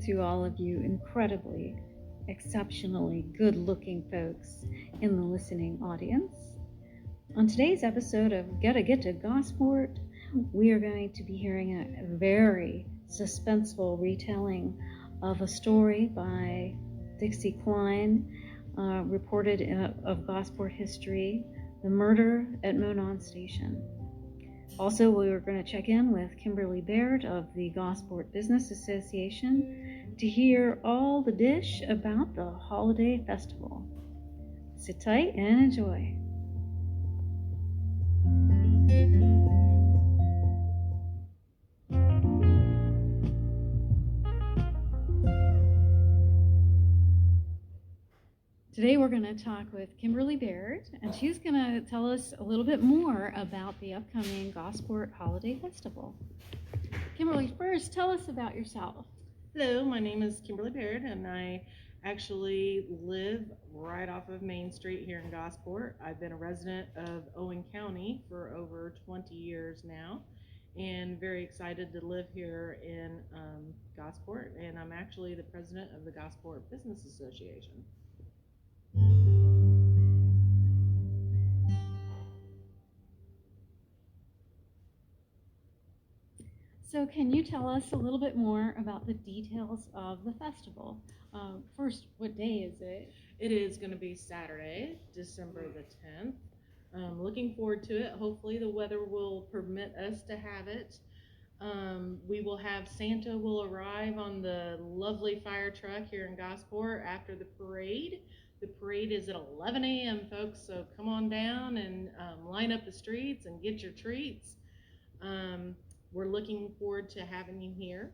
to all of you incredibly, exceptionally good-looking folks in the listening audience. On today's episode of Gotta Get to Gosport, we are going to be hearing a very suspenseful retelling of a story by Dixie Kline, reported of Gosport history, The Murder at Monon Station. Also, we are going to check in with Kimberly Baird of the Gosport Business Association to hear all the dish about the holiday festival. Sit tight and enjoy. Today we're going to talk with Kimberly Baird, and she's going to tell us a little bit more about the upcoming Gosport Holiday Festival. Kimberly, first, tell us about yourself. Hello, my name is Kimberly Baird, and I actually live right off of Main Street here in Gosport. I've been a resident of Owen County for over 20 years now, and very excited to live here in Gosport, and I'm actually the president of the Gosport Business Association. So can you tell us a little bit more about the details of the festival? First, what day is it? It is going to be Saturday, December the 10th. Looking forward to it. Hopefully the weather will permit us to have it. We will have Santa will arrive on the lovely fire truck here in Gosport after the parade. The parade is at 11 a.m., folks, so come on down and line up the streets and get your treats. We're looking forward to having you here.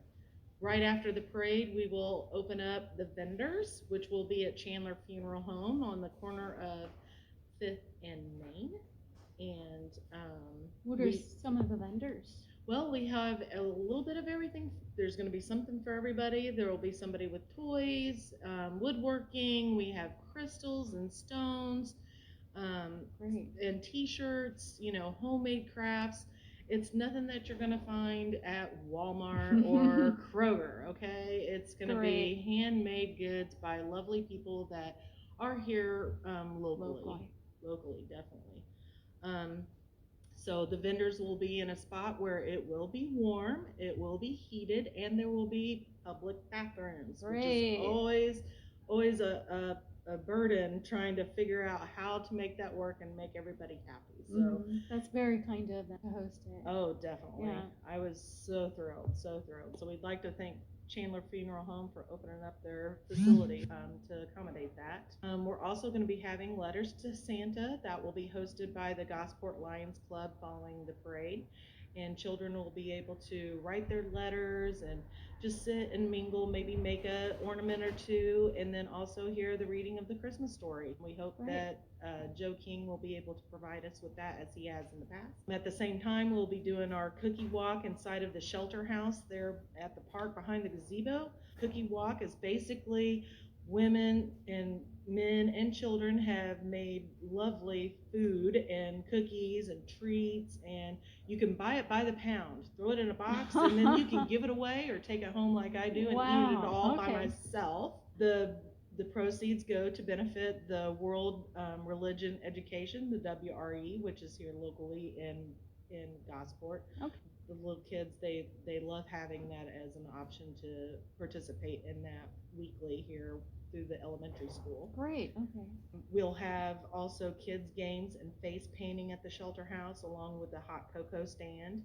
Right after the parade, we will open up the vendors, which will be at Chandler Funeral Home on the corner of 5th and Main. And what are some of the vendors? Well, we have a little bit of everything. There's going to be something for everybody. There will be somebody with toys, woodworking. We have crystals and stones, and t-shirts, homemade crafts. It's nothing that you're going to find at Walmart or Kroger, okay? It's going to be handmade goods by lovely people that are here locally, definitely. So the vendors will be in a spot where it will be warm, it will be heated, and there will be public bathrooms, which is always a burden trying to figure out how to make that work and make everybody happy. So that's very kind of them to host it. Oh, definitely. Yeah. I was so thrilled. So we'd like to thank Chandler Funeral Home for opening up their facility to accommodate that. We're also going to be having Letters to Santa that will be hosted by the Gosport Lions Club following the parade, and children will be able to write their letters and just sit and mingle, maybe make a ornament or two, and then also hear the reading of the Christmas story. We hope that Joe King will be able to provide us with that as he has in the past. At the same time, we'll be doing our cookie walk inside of the shelter house there at the park behind the gazebo. Cookie walk is basically women and men and children have made lovely food and cookies and treats, and you can buy it by the pound, throw it in a box, and then you can give it away or take it home like I do and eat it all by myself. The proceeds go to benefit the World Religion Education, the WRE, which is here locally in Gosport. Okay. The little kids, they love having that as an option to participate in that weekly here through the elementary school. Great, okay. We'll have also kids games and face painting at the shelter house along with the hot cocoa stand.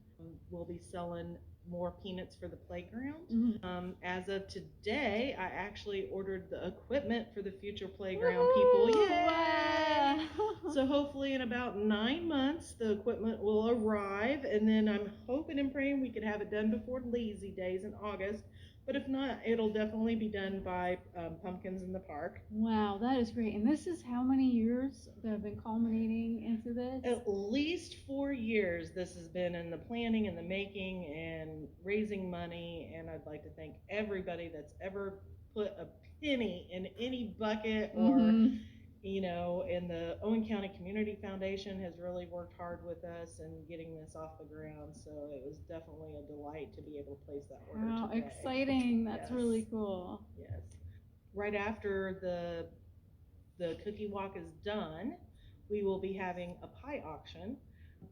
We'll be selling more peanuts for the playground. Mm-hmm. As of today, I actually ordered the equipment for the future playground people. Yay! Wow. So hopefully in about 9 months, the equipment will arrive, and then I'm hoping and praying we could have it done before Lazy Days in August. But if not, it'll definitely be done by Pumpkins in the Park. Wow, that is great. And this is how many years that have been culminating into this? At least 4 years this has been in the planning and the making and raising money. And I'd like to thank everybody that's ever put a penny in any bucket or And the Owen County Community Foundation has really worked hard with us in getting this off the ground. So it was definitely a delight to be able to place that order How today. exciting. That's Yes. really cool. Yes. Right after the cookie walk is done, we will be having a pie auction.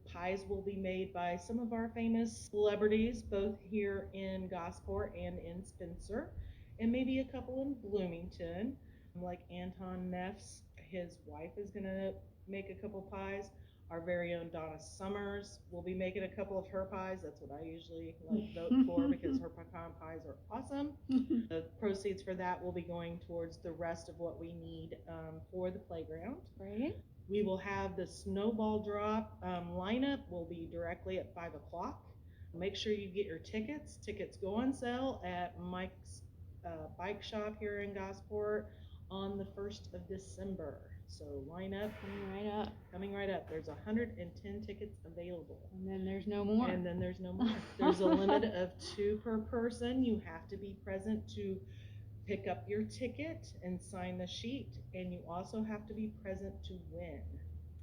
Pies will be made by some of our famous celebrities, both here in Gosport and in Spencer, and maybe a couple in Bloomington, like Anton Neff's. His wife is going to make a couple pies. Our very own Donna Summers will be making a couple of her pies. That's what I usually vote for because her pecan pies are awesome. The proceeds for that will be going towards the rest of what we need for the playground. Right. We will have the snowball drop lineup will be directly at 5 o'clock. Make sure you get your tickets. Tickets go on sale at Mike's bike shop here in Gosport on the 1st of December. So line up. Coming right up. There's 110 tickets available. And then there's no more. There's a limit of 2 per person. You have to be present to pick up your ticket and sign the sheet, and you also have to be present to win.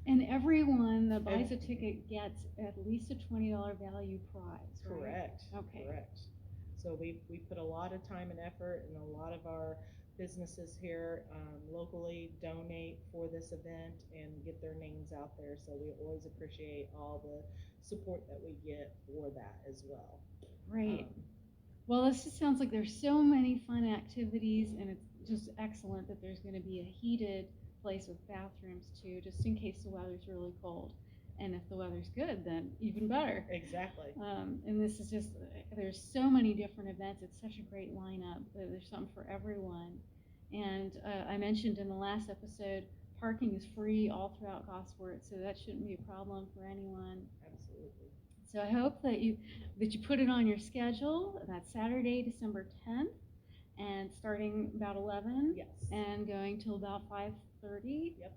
And everyone that buys a ticket gets at least a $20 value prize, right? Correct. Okay. Correct. So we put a lot of time and effort, and a lot of our businesses here locally donate for this event and get their names out there. So we always appreciate all the support that we get for that as well. Great. Well, this just sounds like there's so many fun activities, and it's just excellent that there's going to be a heated place with bathrooms too, just in case the weather's really cold. And if the weather's good, then even better. Exactly. And this is just, there's so many different events. It's such a great lineup. There's something for everyone. And I mentioned in the last episode, parking is free all throughout Gosport, so that shouldn't be a problem for anyone. Absolutely. So I hope that you put it on your schedule. That's Saturday, December 10th, and starting about 11. Yes. And going till about 5:30. Yep.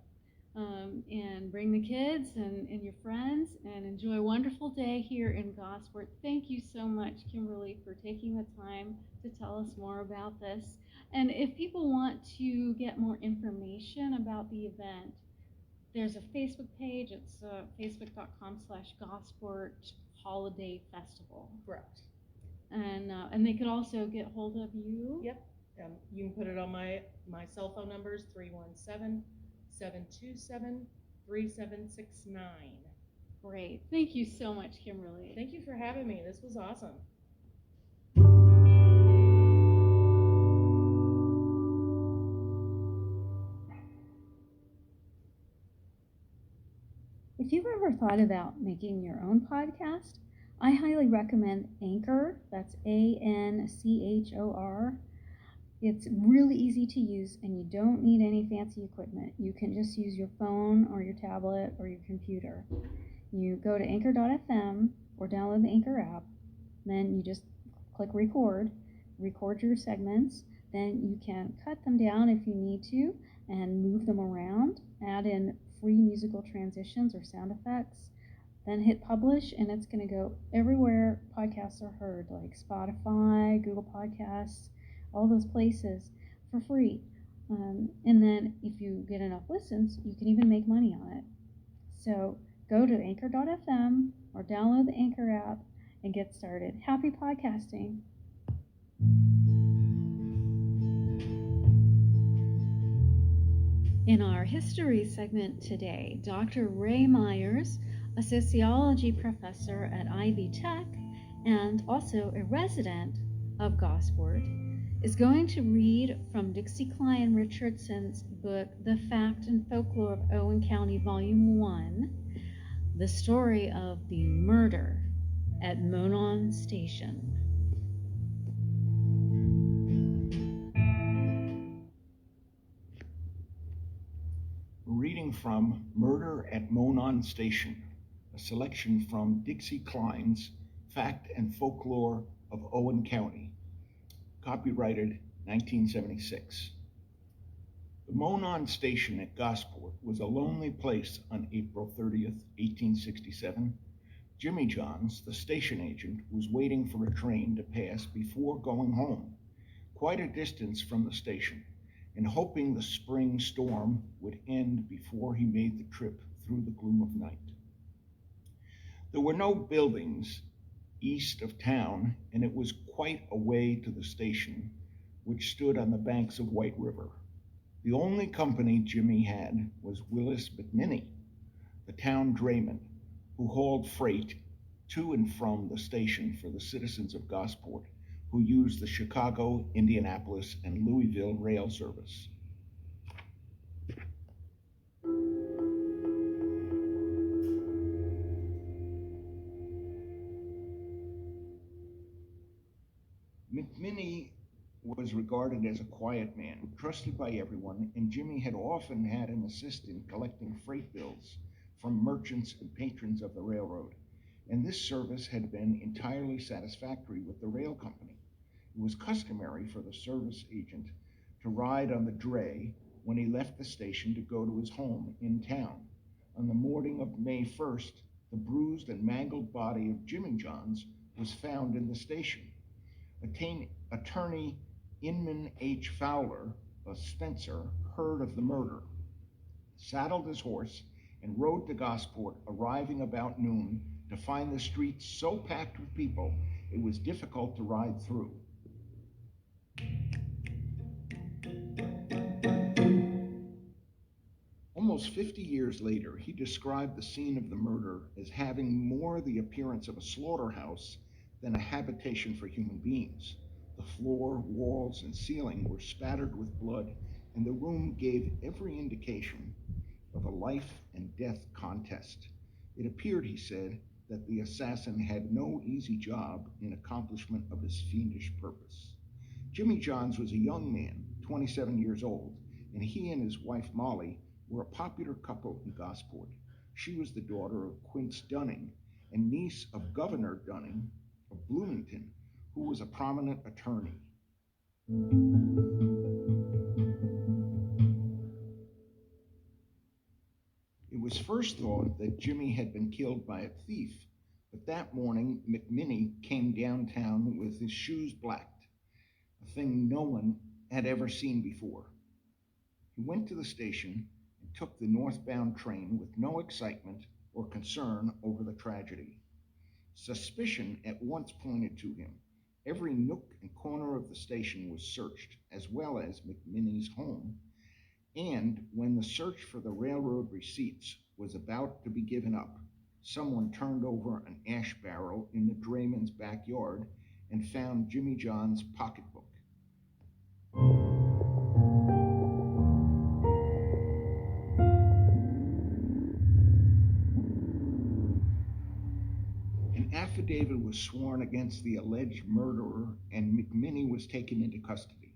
And bring the kids and your friends and enjoy a wonderful day here in Gosport. Thank you so much, Kimberly, for taking the time to tell us more about this. And if people want to get more information about the event, there's a Facebook page. It's facebook.com/Gosport Holiday Festival. Correct. And they could also get hold of you. Yep. You can put it on my cell phone numbers, 317-727-3769. Great. Thank you so much, Kimberly. Thank you for having me. This was awesome. If you've ever thought about making your own podcast, I highly recommend Anchor. That's ANCHOR. It's really easy to use, and you don't need any fancy equipment. You can just use your phone or your tablet or your computer. You go to anchor.fm or download the Anchor app. Then you just click record your segments. Then you can cut them down if you need to and move them around, add in free musical transitions or sound effects, then hit publish, and it's going to go everywhere podcasts are heard, like Spotify, Google Podcasts, all those places for free. And then if you get enough listens, you can even make money on it. So go to anchor.fm or download the Anchor app and get started. Happy podcasting. In our history segment today, Dr. Ray Meyers, a sociology professor at Ivy Tech and also a resident of Gosport, is going to read from Dixie, Kline, Richardson's book, The Fact and Folklore of Owen County, Volume 1, the story of the murder at Monon Station. Reading from Murder at Monon Station, a selection from Dixie Kline's Fact and Folklore of Owen County, copyrighted 1976. The Monon Station at Gosport was a lonely place on April 30th, 1867. Jimmy Johns, the station agent, was waiting for a train to pass before going home, quite a distance from the station. and hoping the spring storm would end before he made the trip through the gloom of night. There were no buildings east of town, and it was quite a way to the station, which stood on the banks of White River. The only company Jimmy had was Willis McMinney, the town drayman, who hauled freight to and from the station for the citizens of Gosport, who used the Chicago, Indianapolis, and Louisville rail service. McMinney was regarded as a quiet man, trusted by everyone, and Jimmy had often had an assist in collecting freight bills from merchants and patrons of the railroad, and this service had been entirely satisfactory with the rail company. It was customary for the service agent to ride on the dray when he left the station to go to his home in town. On the morning of May 1st, the bruised and mangled body of Jimmy Johns was found in the station. Attorney Inman H. Fowler of Spencer heard of the murder, saddled his horse, and rode to Gosport, arriving about noon to find the streets so packed with people it was difficult to ride through. Almost 50 years later, he described the scene of the murder as having more the appearance of a slaughterhouse than a habitation for human beings. The floor, walls, and ceiling were spattered with blood, and the room gave every indication of a life and death contest. It appeared, he said, that the assassin had no easy job in accomplishment of his fiendish purpose. Jimmy Johns was a young man, 27 years old, and he and his wife Molly were a popular couple in Gosport. She was the daughter of Quince Dunning and niece of Governor Dunning of Bloomington, who was a prominent attorney. It was first thought that Jimmy had been killed by a thief, but that morning McMinney came downtown with his shoes blacked, a thing no one had ever seen before. He went to the station and took the northbound train with no excitement or concern over the tragedy. Suspicion at once pointed to him. Every nook and corner of the station was searched, as well as McMinney's home, and when the search for the railroad receipts was about to be given up, someone turned over an ash barrel in the drayman's backyard and found Jimmy John's pocketbook. An affidavit was sworn against the alleged murderer, and McMinney was taken into custody.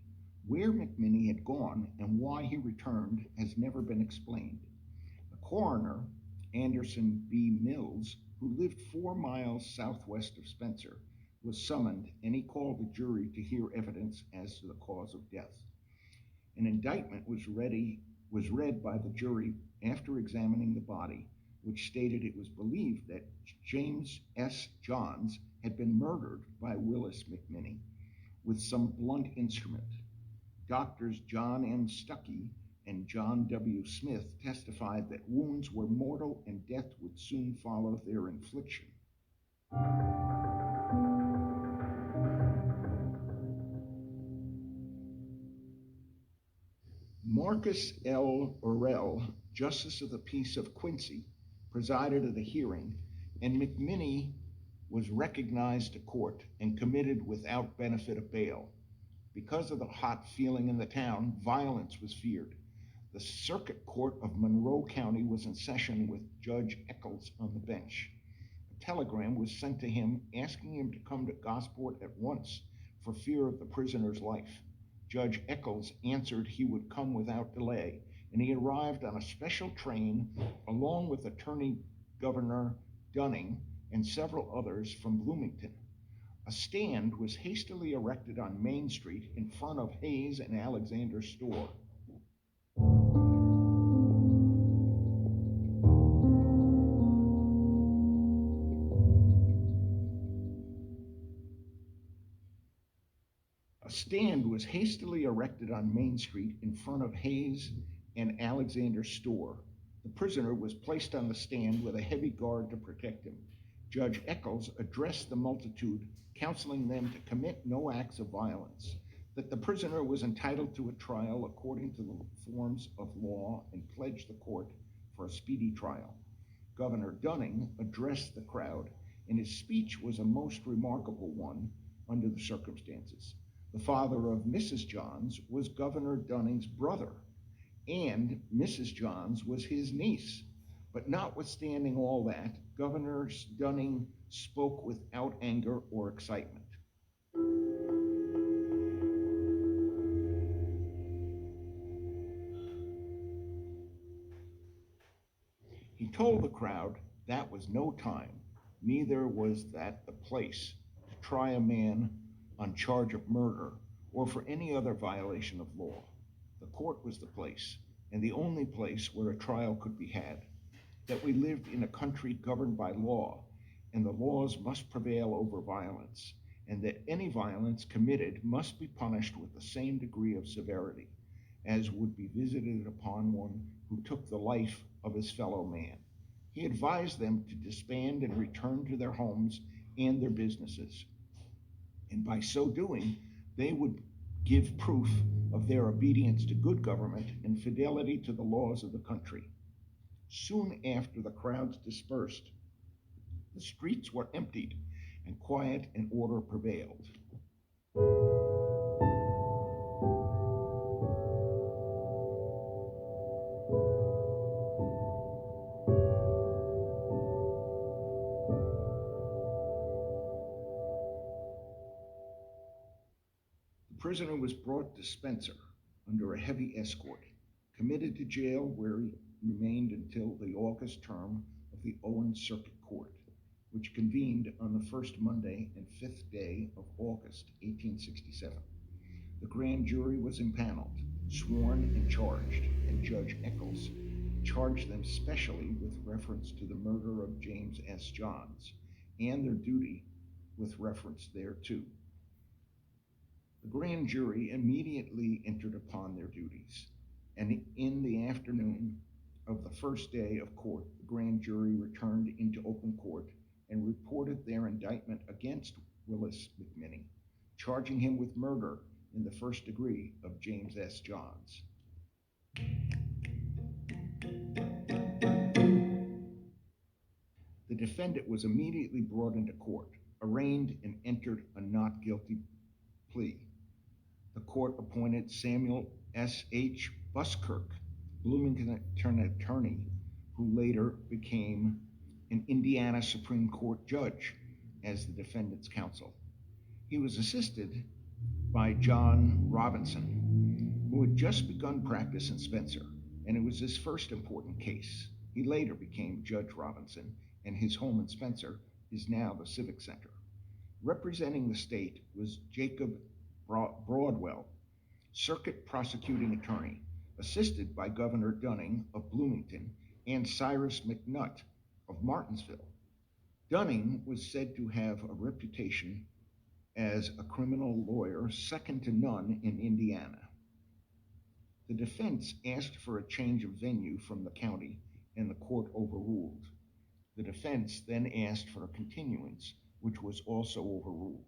Where McMinney had gone and why he returned has never been explained. The coroner, Anderson B. Mills, who lived 4 miles southwest of Spencer, was summoned, and he called the jury to hear evidence as to the cause of death. An indictment was read by the jury after examining the body, which stated it was believed that James S. Johns had been murdered by Willis McMinney with some blunt instrument. Doctors John N. Stuckey and John W. Smith testified that wounds were mortal and death would soon follow their infliction. Marcus L. Orrell, Justice of the Peace of Quincy, presided at the hearing, and McMinney was recognized to court and committed without benefit of bail. Because of the hot feeling in the town, violence was feared. The Circuit Court of Monroe County was in session with Judge Eccles on the bench. A telegram was sent to him asking him to come to Gosport at once for fear of the prisoner's life. Judge Eccles answered he would come without delay, and he arrived on a special train along with Attorney Governor Dunning and several others from Bloomington. A stand was hastily erected on Main Street in front of Hayes and Alexander's store. A stand was hastily erected on Main Street in front of Hayes and Alexander's store. The prisoner was placed on the stand with a heavy guard to protect him. Judge Eccles addressed the multitude, counseling them to commit no acts of violence, that the prisoner was entitled to a trial according to the forms of law, and pledged the court for a speedy trial. Governor Dunning addressed the crowd, and his speech was a most remarkable one under the circumstances. The father of Mrs. Johns was Governor Dunning's brother, and Mrs. Johns was his niece. But notwithstanding all that, Governor Dunning spoke without anger or excitement. He told the crowd that was no time, neither was that the place, to try a man on charge of murder or for any other violation of law. The court was the place, and the only place where a trial could be had, that we lived in a country governed by law, and the laws must prevail over violence, and that any violence committed must be punished with the same degree of severity as would be visited upon one who took the life of his fellow man. He advised them to disband and return to their homes and their businesses, and by so doing, they would give proof of their obedience to good government and fidelity to the laws of the country. Soon after the crowds dispersed, the streets were emptied, and quiet and order prevailed. The prisoner was brought to Spencer under a heavy escort, committed to jail where he remained until the August term of the Owen Circuit Court, which convened on the first Monday and 5th day of August, 1867. The grand jury was impaneled, sworn and charged, and Judge Eccles charged them specially with reference to the murder of James S. Johns and their duty with reference thereto. The grand jury immediately entered upon their duties, and in the afternoon of the first day of court, the grand jury returned into open court and reported their indictment against Willis McMinney, charging him with murder in the first degree of James S. Johns. The defendant was immediately brought into court, arraigned, and entered a not guilty plea. The court appointed Samuel S.H. Buskirk, Bloomington attorney, who later became an Indiana Supreme Court judge, as the defendant's counsel. He was assisted by John Robinson, who had just begun practice in Spencer, and it was his first important case. He later became Judge Robinson, and his home in Spencer is now the Civic Center. Representing the state was Jacob Broadwell, circuit prosecuting attorney, assisted by Governor Dunning of Bloomington and Cyrus McNutt of Martinsville. Dunning was said to have a reputation as a criminal lawyer second to none in Indiana. The defense asked for a change of venue from the county, and the court overruled. The defense then asked for a continuance, which was also overruled.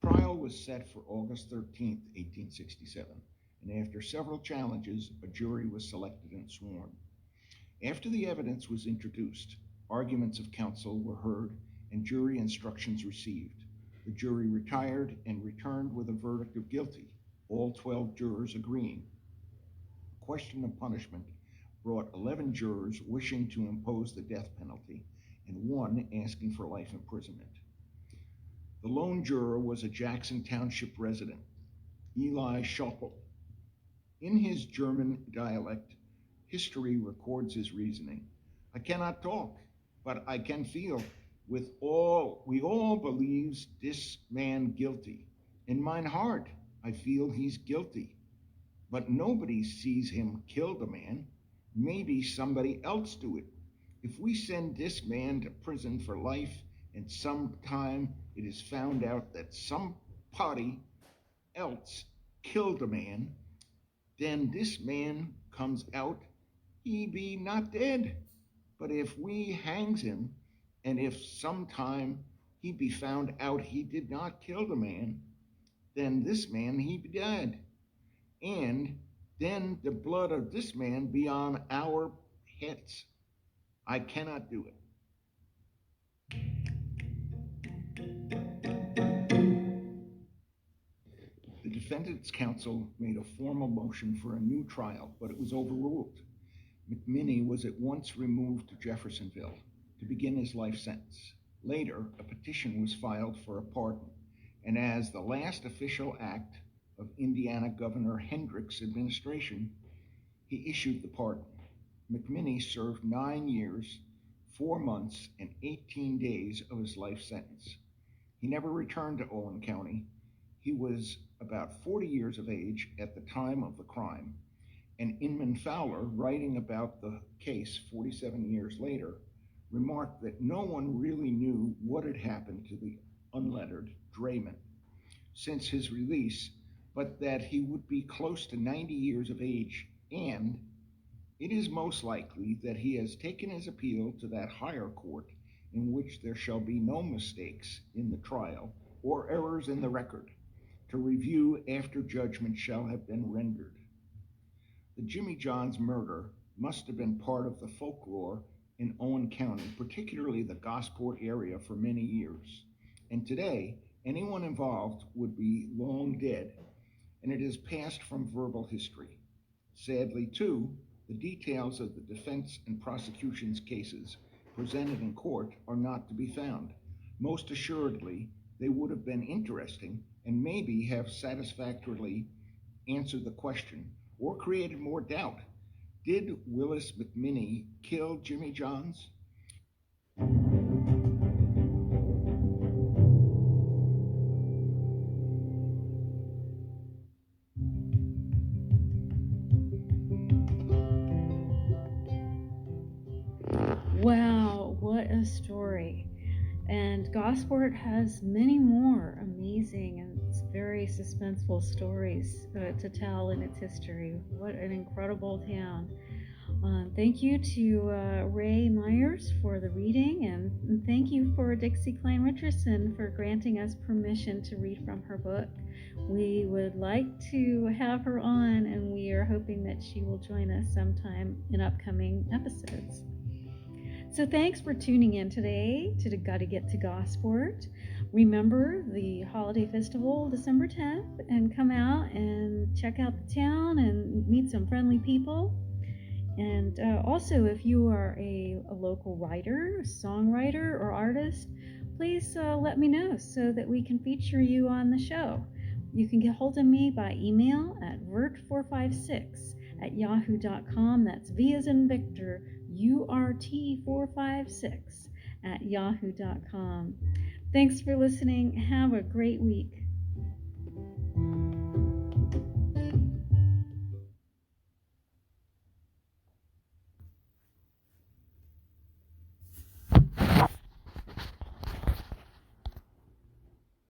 Trial was set for August 13, 1867, and after several challenges, a jury was selected and sworn. After the evidence was introduced, arguments of counsel were heard and jury instructions received. The jury retired and returned with a verdict of guilty, all 12 jurors agreeing. The question of punishment brought 11 jurors wishing to impose the death penalty and one asking for life imprisonment. The lone juror was a Jackson Township resident, Eli Schoppel. In his German dialect, history records his reasoning. I cannot talk, but I can feel. We all believes this man guilty. In mine heart, I feel he's guilty. But nobody sees him kill the man. Maybe somebody else do it. If we send this man to prison for life and sometime it is found out that somebody else killed a man, then this man comes out, he be not dead. But if we hangs him, and if sometime he be found out he did not kill the man, then this man he be dead. And then the blood of this man be on our heads. I cannot do it. The defendant's counsel made a formal motion for a new trial, but it was overruled. McMinney was at once removed to Jeffersonville to begin his life sentence. Later, a petition was filed for a pardon, and as the last official act of Indiana Governor Hendrick's administration, he issued the pardon. McMinney served 9 years, 4 months, and 18 days of his life sentence. He never returned to Owen County. He was about 40 years of age at the time of the crime, and Inman Fowler, writing about the case 47 years later, remarked that no one really knew what had happened to the unlettered drayman since his release, but that he would be close to 90 years of age, and it is most likely that he has taken his appeal to that higher court in which there shall be no mistakes in the trial or errors in the record, to review after judgment shall have been rendered. The Jimmy Johns murder must have been part of the folklore in Owen County, particularly the Gosport area, for many years. And today, anyone involved would be long dead, and it is passed from verbal history. Sadly, too, the details of the defense and prosecution's cases presented in court are not to be found. Most assuredly, they would have been interesting and maybe have satisfactorily answered the question or created more doubt. Did Willis McMinney kill Jimmy Johns? Wow, what a story. And Gosport has many more amazing and very suspenseful stories to tell in its history. What an incredible town. Thank you to Ray Meyers for the reading, and thank you for Dixie Kline Richardson for granting us permission to read from her book. We would like to have her on, and we are hoping that she will join us sometime in upcoming episodes. So thanks for tuning in today to the Gotta Get to Gosport. Remember the holiday festival December 10th, and come out and check out the town and meet some friendly people. And also, if you are a local writer, songwriter, or artist, please let me know so that we can feature you on the show. You can get hold of me by email at vert456@yahoo.com. That's V as in Victor, URT456 @yahoo.com. Thanks for listening. Have a great week.